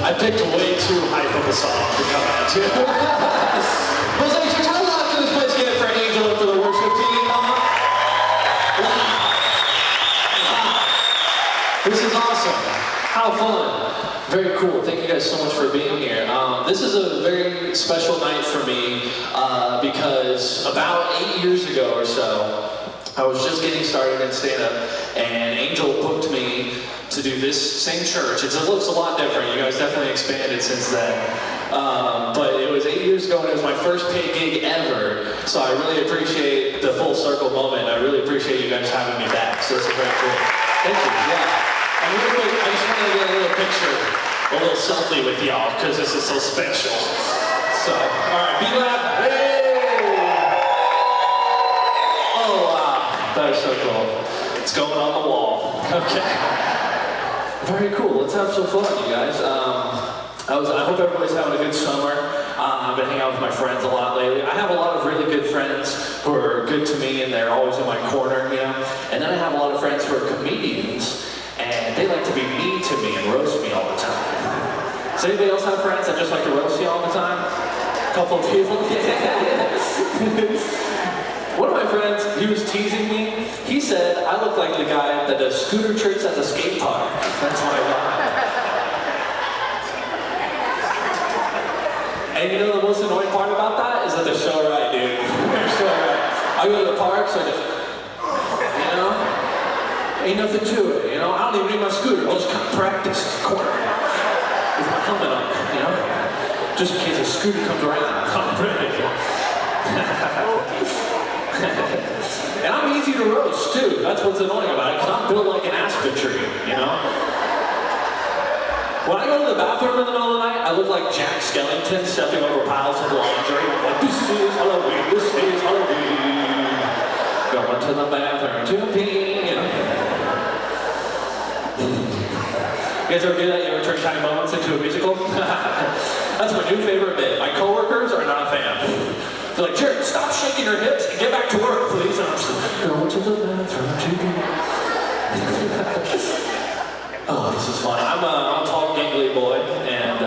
I picked way too hype of a song to come out to. Mosaic Church, how loud can this place get for Angel and for the worship team? This is awesome. How fun. Very cool. Thank you guys so much for being here. This is a very special night for me because about 8 years ago or so, I was just getting started in stand-up, and Angel booked me to do this same church. It looks a lot different. You guys definitely expanded since then. But it was 8 years ago, and it was my first paid gig ever. So I really appreciate the full circle moment. I really appreciate you guys having me back. So this is very cool. Thank you. Yeah. And real quick, I just wanted to get a little picture, a little selfie with y'all, because this is so special. So, all right, be loud. Hey! Oh, wow. That is so cool. It's going on the wall. Okay. Very cool. Let's have some fun, you guys. I hope everybody's having a good summer. I've been hanging out with my friends a lot lately. I have a lot of really good friends who are good to me, and they're always in my corner, you know. And then I have a lot of friends who are comedians, and they like to be mean to me and roast me all the time. Does anybody else have friends that just like to roast you all the time? A couple of people? One of my friends, he was teasing me. He said I look like the guy that does scooter tricks at the skate park. That's what I got. And you know the most annoying part about that is that they're so right, dude. They're so right. I go to the parks, I just, you know, ain't nothing to it, you know. I don't even need my scooter. I'll just kind of practice in the corner with my helmet on, you know, just in case a scooter comes around. I'm ready. And I'm easy to roast too. That's what's annoying about it, because I'm built like an aspen tree, you know? When I go to the bathroom in the middle of the night, I look like Jack Skellington stepping over piles of laundry. Like, this is Halloween, this is Halloween. Going to the bathroom to pee, you know? You guys ever do that? You ever turn tiny moments into a musical? That's my new favorite bit. My coworkers are not a fan. They're like, Jared, stop shaking your hips and get back to work, please. And I'm just like, go to the bathroom to be. Oh, this is fun. I'm a tall, gangly boy, and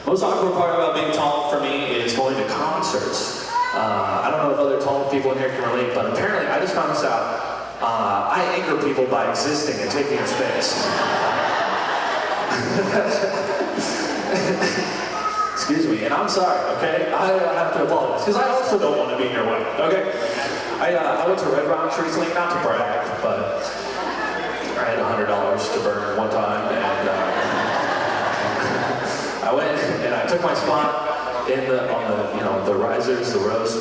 most awkward part about being tall for me is going to concerts. I don't know if other tall people in here can relate, but apparently I just found this out. I anger people by existing and taking up space. Excuse me, and I'm sorry, okay? I have to apologize, because I also don't want to be in your way, okay? I went to Red Rocks recently, not to brag, but I had $100 to burn one time, and I went and I took my spot on the risers, the rows,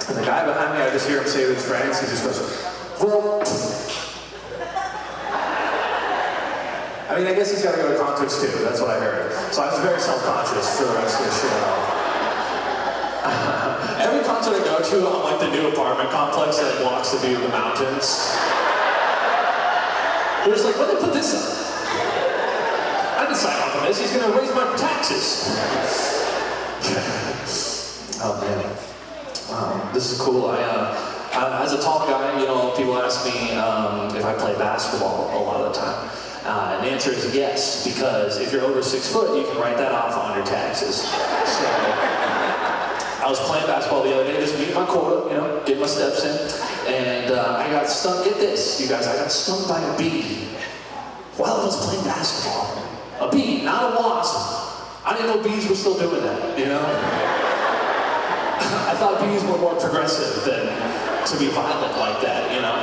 and the guy behind me, I just hear him say to his friends, he just goes, well, I mean, I guess he's got to go to concerts too, that's what I heard. So I was very self-conscious for the rest of the show. Every concert I go to, I'm like the new apartment complex that blocks the view of the mountains. They're just like, when did they put this up? I didn't sign off on this, he's going to raise my taxes. Oh man, this is cool. As a tall guy, you know, people ask me if I play basketball a lot of the time. And the answer is yes, because if you're over 6 foot, you can write that off on your taxes. So, I was playing basketball the other day, just meeting my quota, you know, getting my steps in, and I got stung, get this, you guys, I got stung by a bee while I was playing basketball. A bee, not a wasp. I didn't know bees were still doing that, you know? I thought bees were more progressive than to be violent like that, you know?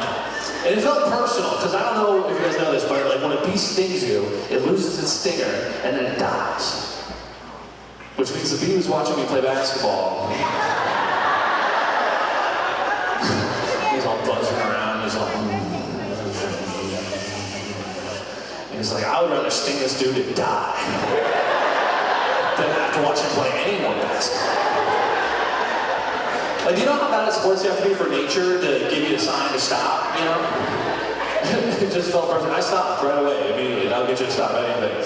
And it felt personal, because I don't know if you guys know this, but like when a bee stings you, it loses its stinger, and then it dies. Which means the bee was watching me play basketball. He's all buzzing around, he's like, he's like, I would rather sting this dude and die than have to watch him play any more basketball. Like, do you know how bad at sports you have to be for nature to give you a sign to stop, you know? It just felt personal. I stopped right away, immediately. That'll get you to stop anything.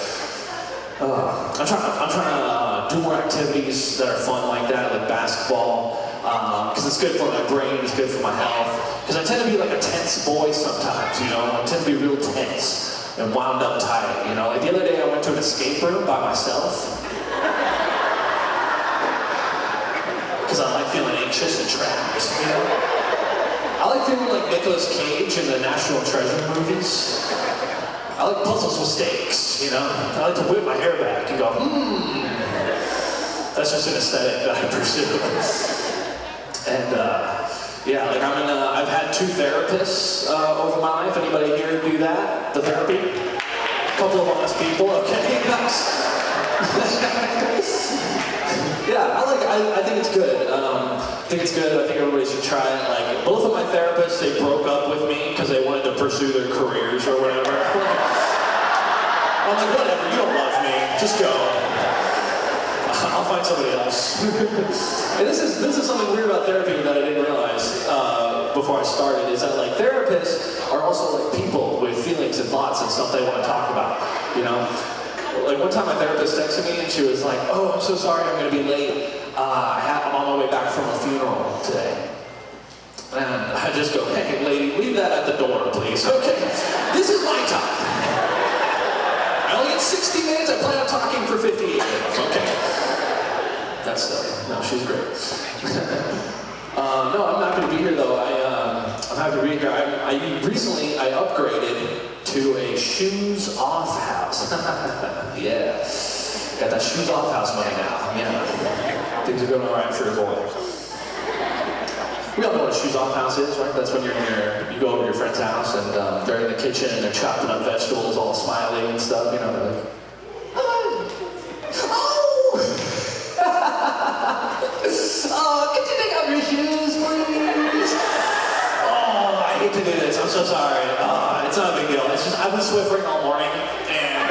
I'm trying to do more activities that are fun like that, like basketball, because it's good for my brain, it's good for my health. Because I tend to be like a tense boy sometimes, you know? I tend to be real tense. and wound up tight, you know? Like the other day I went to an escape room by myself. Because I like feeling anxious and trapped, you know? I like feeling like Nicolas Cage in the National Treasure movies. I like puzzles with stakes, you know? I like to whip my hair back and go, That's just an aesthetic that I pursue. And yeah, like I've had 2 therapists over my life. Anybody here do that? The therapy? A couple of honest people, okay, nice. Yeah, I think it's good. I think it's good. I think everybody should try it. Like, both of my therapists, they broke up with me because they wanted to pursue their careers or whatever. I'm like, whatever, you don't love me. Just go. I'll find somebody else. And this is something weird about therapy that I didn't realize before I started, is that like therapists are also like people with feelings and thoughts and stuff they want to talk about, you know? Like one time my therapist texted me and she was like, oh, I'm so sorry, I'm going to be late. I'm on my way back from a funeral today. And I just go, hey lady, leave that at the door, please. Okay, this is my time. I only get 60 minutes, I plan on talking for 58 minutes, okay? That's silly. No, she's great. No, I'm not going to be here though. I'm happy to be here. Recently I upgraded to a shoes off house. Yeah. Got that shoes off house money now. Yeah. Things are going alright for your boy. We all know what a shoes off house is, right? That's when you go over to your friend's house and they're in the kitchen and they're chopping up vegetables all smiley and stuff, you know, they're like, oh, could you take off your shoes, please? Oh, I hate to do this, I'm so sorry. It's not a big deal. It's just, I've been Swiffering all morning and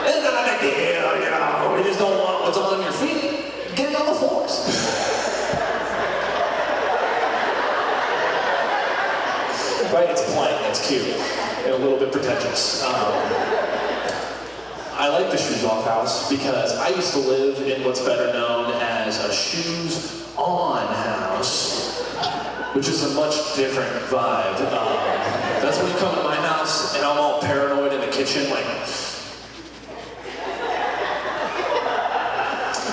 it's not a big deal, you know. We just don't want what's on your feet getting on the floors. Right, it's polite, it's cute, and a little bit pretentious. I like the shoes off house because I used to live in what's better known as a shoes on house, which is a much different vibe. That's when you come to my house and I'm all paranoid in the kitchen, like,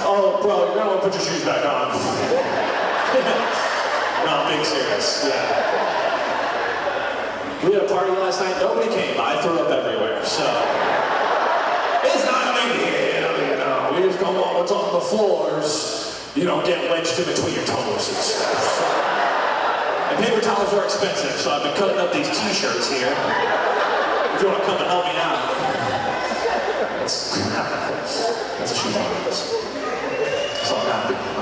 oh, bro, you're gonna want to put your shoes back on. No, I'm being serious, yeah. We had a party last night, nobody came, I threw up everywhere, so. It's not a big deal, you know. We just don't want what's on the floors. You don't get wedged in between your toes and stuff. And paper towels are expensive, so I've been cutting up these t-shirts here. If you want to come and help me out. That's a shoe box. So I'm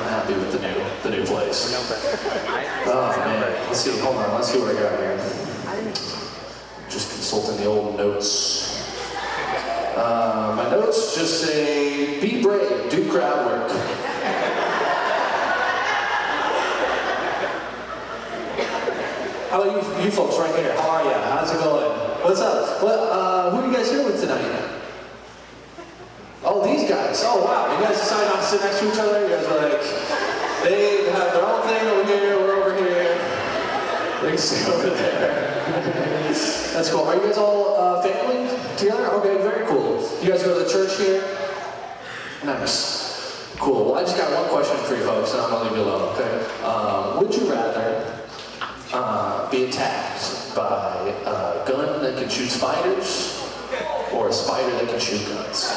happy with the new place. Oh man, let's see, hold on, let's see what I got here. Just consulting the old notes. My notes just say, be brave, do crowd work. How about you folks right here? How are you? How's it going? What's up? Who are you guys here with tonight? Oh, these guys. Oh, wow. You guys decided not to sit next to each other? You guys are like, they have their own thing over here, we're over here. They can sit over there. That's cool. Are you guys all family together? Okay, very cool. You guys go to the church here? Nice. Cool. Well, I just got one question for you folks, and I'm going to leave you alone, okay? Would you rather be attacked by a gun that can shoot spiders or a spider that can shoot guns?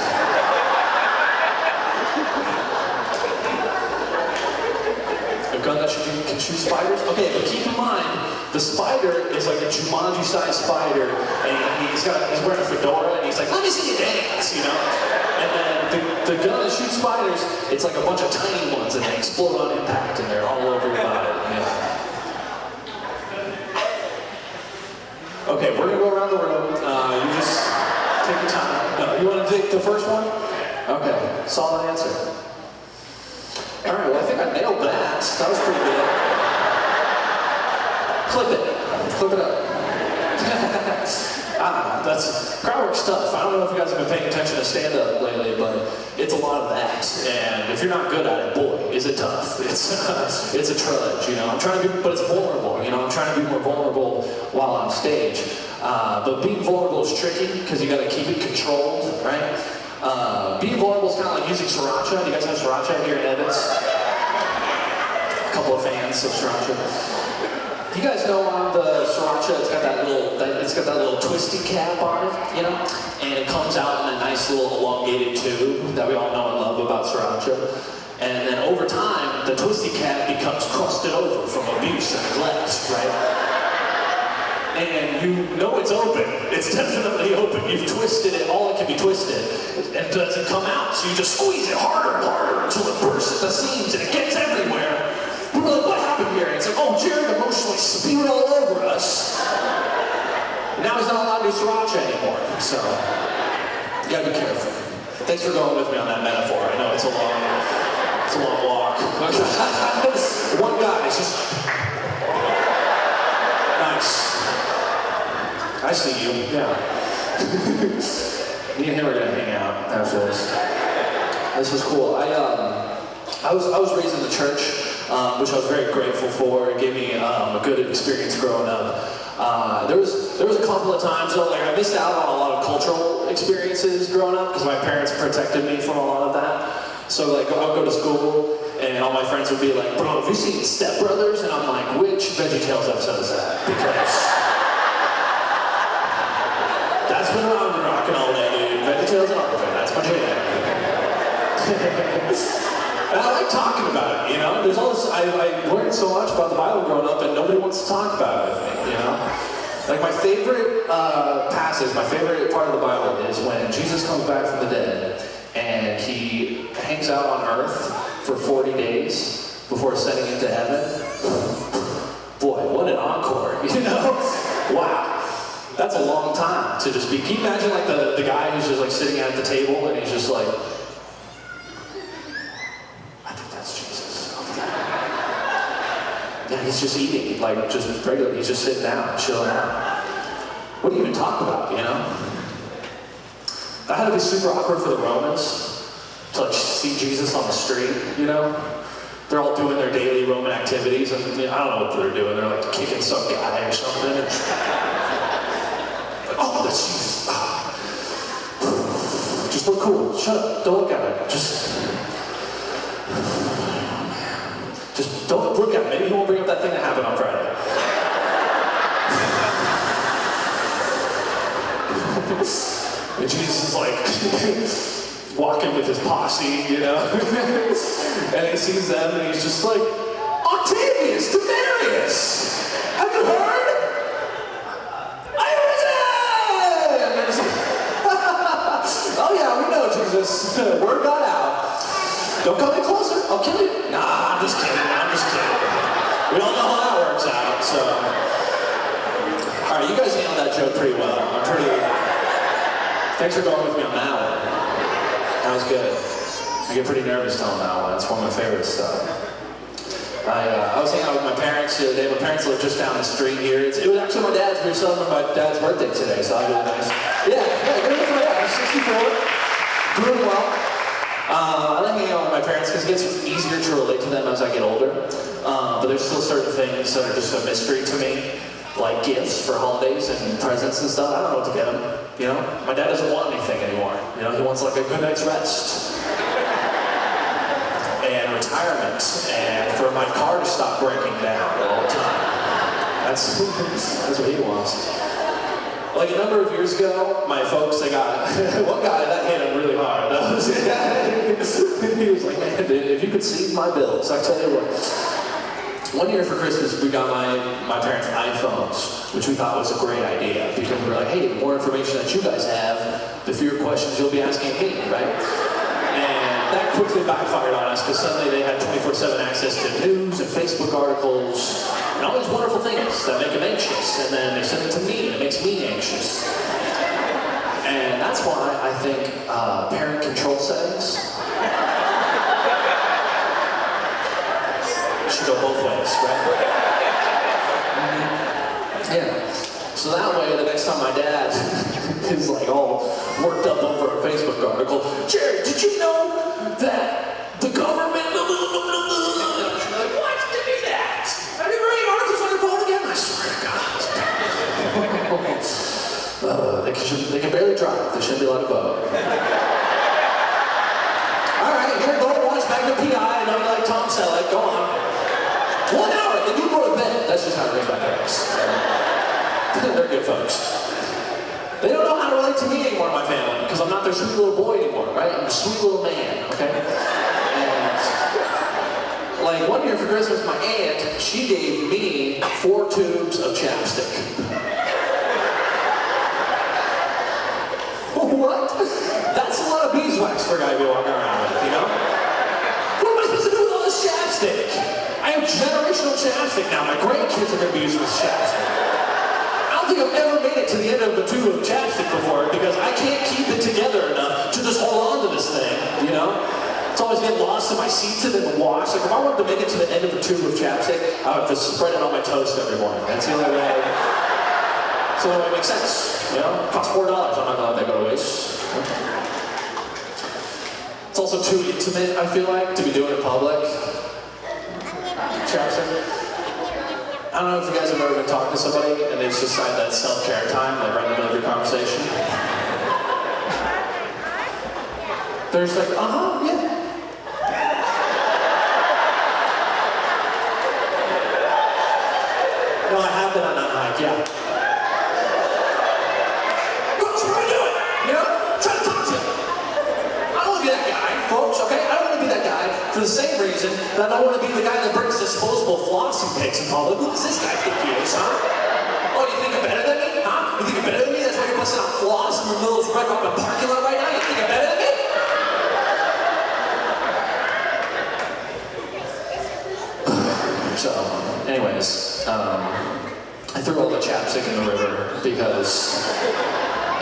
A gun that can shoot spiders? Okay, but keep in mind, the spider is like a Jumanji-sized spider, and he's wearing a fedora, and he's like, let me see you dance, you know? And then the gun that shoots spiders, it's like a bunch of tiny ones, and they explode on impact, and they're all over your body. Yeah. Okay, we're gonna go around the room. You just take your time. No, you want to take the first one? Okay, solid answer. All right, well, I think I nailed that. That was pretty good. Clip it up. That's crowd work stuff. I don't know if you guys have been paying attention to stand-up lately, but it's a lot of that. And if you're not good at it, boy, is it tough. It's a trudge, you know. I'm trying to be, but it's vulnerable, you know. I'm trying to be more vulnerable while on stage. But being vulnerable is tricky because you got to keep it controlled, right? Being vulnerable is kind of like using sriracha. Do you guys have sriracha here in Evans? A couple of fans of sriracha. You guys know on the sriracha, it's got that little twisty cap on it, you know, and it comes out in a nice little elongated tube that we all know and love about sriracha. And then over time, the twisty cap becomes crusted over from abuse and neglect, right? And you know it's open. It's definitely open. You've twisted it all it can be twisted, and it doesn't come out. So you just squeeze it harder and harder until it bursts at the seams and it gets everywhere. We're like, what happened here? And it's like, oh, Jared emotionally spewed all over us. And now he's not allowed to do sriracha anymore. So, you gotta be careful. Thanks for going with me on that metaphor. I know it's a long walk. One guy is just... Nice. I see you, yeah. Me and him are gonna hang out after this. This is cool. I was raised in the church, which I was very grateful for. It gave me a good experience growing up. There was a couple of times though, like I missed out on a lot of cultural experiences growing up because my parents protected me from a lot of that. So like I'll go to school and all my friends would be like, bro, have you seen Step Brothers? And I'm like, which VeggieTales episode is that? Because that's been around and rocking all day, dude. VeggieTales and Arthur, that's my jam. And I like talking about it, you know? There's all this, I learned so much about the Bible growing up and nobody wants to talk about it with me, you know? Like my favorite passage, my favorite part of the Bible is when Jesus comes back from the dead and he hangs out on earth for 40 days before ascending into heaven. Boy, what an encore, you know? Wow. That's a long time to just be. Can you imagine like the guy who's just like sitting at the table and he's just like, I think that's Jesus over there. Yeah, he's just eating, like just regular. He's just sitting down, chilling out. What do you even talk about, you know? That had to be super awkward for the Romans to like see Jesus on the street, you know? They're all doing their daily Roman activities, and I don't know what they're doing. They're like kicking some guy or something. Oh, that's Jesus. Just look cool. Shut up. Don't look at it. Just don't look at it. Maybe he won't bring up that thing that happened on Friday. And Jesus is like walking with his posse, you know? And he sees them and he's just like, Octavius, Demarius, have you heard? Oh yeah, we know Jesus. Word got out. Don't come any closer, I'll kill you. Nah, I'm just kidding. We all know how that works out, so. Alright, you guys handled that joke pretty well. Thanks for going with me on that one. That was good. I get pretty nervous telling that one. It's one of my favorites. I was hanging out with my parents the other day. My parents live just down the street here. It was actually my dad's. We were celebrating my dad's birthday today, so that was really nice. Yeah, good for my dad. He's 64. Doing well. I like hanging out with my parents because it gets easier to relate to them as I get older. But there's still certain things that are just a mystery to me, like gifts for holidays and presents and stuff. I don't know what to get them. You know, my dad doesn't want anything anymore. You know, he wants like a good night's rest and retirement, and for my car to stop breaking down all the time. That's what he wants. Like a number of years ago, my folks, they got one guy that hit him really hard. He was like, man, dude, if you could see my bills, I tell you what. One year for Christmas, we got my parents iPhones, which we thought was a great idea because we were like, hey, the more information that you guys have, the fewer questions you'll be asking me, right? And that quickly backfired on us because suddenly they had 24/7 access to news and Facebook articles and all these wonderful things that make them anxious. And then they send it to me and it makes me anxious. And that's why I think parent control settings should go both ways, right? Yeah. So that way, the next time my dad is like all worked up over a Facebook article, Jared, did you know that the government? Like, what? Did you do that? Have you read articles on your phone again? I swear to God. They can barely drive. They shouldn't be allowed to vote. All right, here, go to Orange Magnum PI. I know you like Tom Selleck. Go on. 1 hour, then you go to bed. That's just how it goes my parents. They're good folks. They don't know how to relate to me anymore in my family, because I'm not their sweet little boy anymore, right? I'm a sweet little man, okay? And, like, one year for Christmas, my aunt, she gave me 4 tubes of chapstick. What? That's a lot of beeswax for a guy to be walking around with, you know? What am I supposed to do with all this chapstick? I have generational chapstick now. My grandkids are going to be using this chapstick. I don't think I've ever made it to the end of a tube of chapstick before because I can't keep it together enough to just hold on to this thing, you know? It's always getting lost in my seats and then wash. Like, if I wanted to make it to the end of a tube of chapstick, I would have to spread it on my toast every morning. That's the only way. So it makes sense, you know? It costs $4. I'm not gonna let that go to waste. It's also too intimate, I feel like, to be doing in public. Chapstick. I don't know if you guys have ever been talking to somebody and they've just signed that self-care time, like right in the middle of your conversation. They're just like, yeah. No, I have been on that hike, yeah. What's what are you doing? You know? I'm trying to talk to you. I don't want to be that guy, folks, okay? I don't want to be that guy for the same reason that I don't want to be the guy that brings disposable flossing pics in public. Who does this guy think he is, huh? Oh, you think you're better than me? Huh? You think you're better than me? That's why you're busting out floss in the middle of the parking lot right now? You think you're better than me? So, anyways, I threw all the chapstick in the river because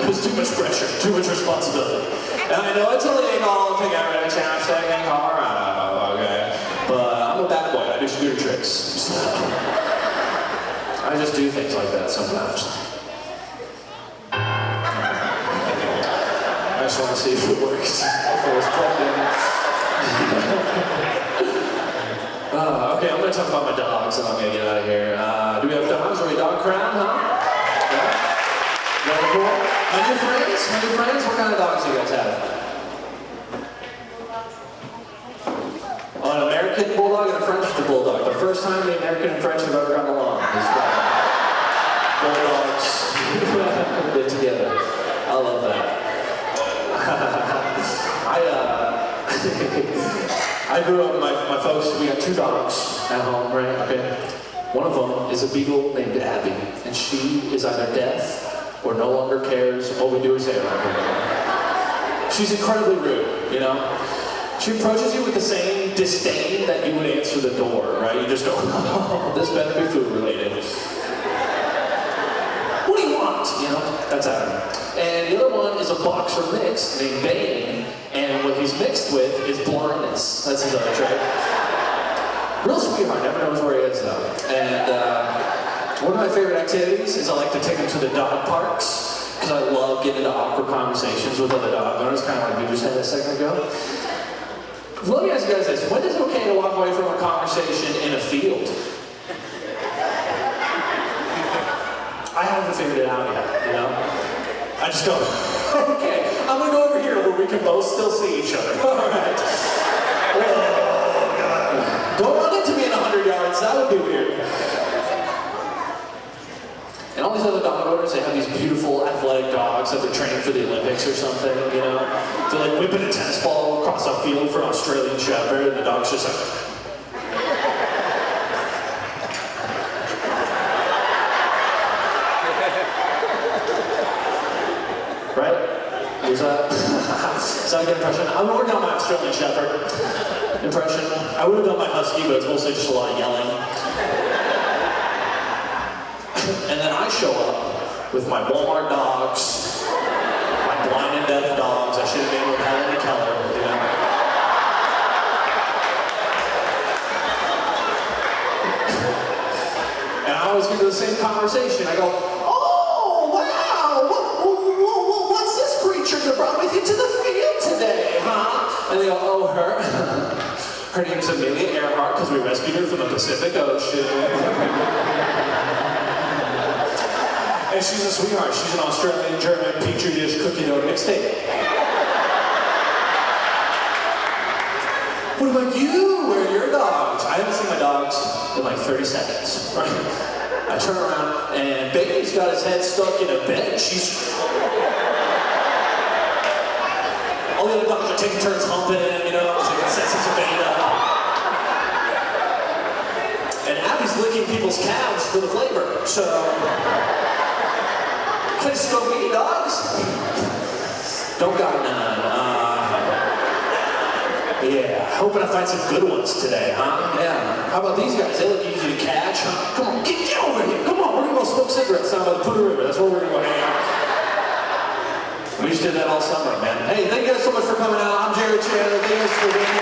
it was too much pressure, too much responsibility. And I know it totally ain't all to get rid of chapstick in Colorado, okay? But I'm a bad boy, I do scooter tricks. So I just do things like that sometimes. I just want to see if it works, if it was plugged in. Okay, I'm going to talk about my dogs and I'm going to get out of here. Do we have dogs? Are we a dog crowd, huh? Yeah? Very cool. My new friends, what kind of dogs do you guys have? Oh, an American Bulldog and a French Bulldog. The first time the American and French have ever gotten along is when Bulldogs get together. I love that. I grew up, my folks, we got 2 dogs at home, right? Okay. One of them is a beagle named Abby, and she is either deaf or no longer cares what we do or say around her. She's incredibly rude, you know? She approaches you with the same disdain that you would answer the door, right? You just go, oh, this better be food related. What do you want? You know, that's Adam. And the other one is a boxer mix named Bane, and what he's mixed with is blindness. That's his other trait. Real sweetheart, never knows where he is though. And one of my favorite activities is I like to take him to the dog parks, because I love getting into awkward conversations with other dog owners, kind of like you just had a second ago. Let me ask you guys this, when is it okay to walk away from a conversation in a field? I haven't figured it out yet, you know? I just go, okay, I'm gonna go over here where we can both still see each other. All right. Oh, God. Don't run into me in 100 yards, that would be weird. And all these other dog owners, they have these beautiful athletic dogs that they're training for the Olympics or something, you know? They're like whipping a tennis ball across a field for an Australian Shepherd, and the dog's just like... Right? Is that a good impression? I'm working on my Australian Shepherd impression. I would have done my Husky, but it's mostly just a lot of yelling. And then I show up with my Walmart dogs, my blind and deaf dogs. I should have named them Helen and Keller, you know? And I always get to the same conversation. I go, oh, wow, what's this creature you brought with you to the field today, huh? And they go, oh, her name's Amelia Earhart, because we rescued her from the Pacific Ocean. And she's a sweetheart. She's an Australian, German, petri dish, cookie dough mixtape. What about you? Where are your dogs? I haven't seen my dogs in like 30 seconds. Right? I turn around and Baby's got his head stuck in a bed. All the other dogs are taking turns humping him, you know, so he can sense it's a beta. And Abby's licking people's calves for the flavor. So I just go, "Any dogs?" Don't got none. Yeah, hoping I find some good ones today, huh? Yeah. How about these guys? They look easy to catch. Come on, get over here. Come on, we're gonna go smoke cigarettes down by the Poudre River. That's where we're gonna go hang out. We just did that all summer, man. Hey, thank you guys so much for coming out. I'm Jared Chandler. Thank you guys for being here.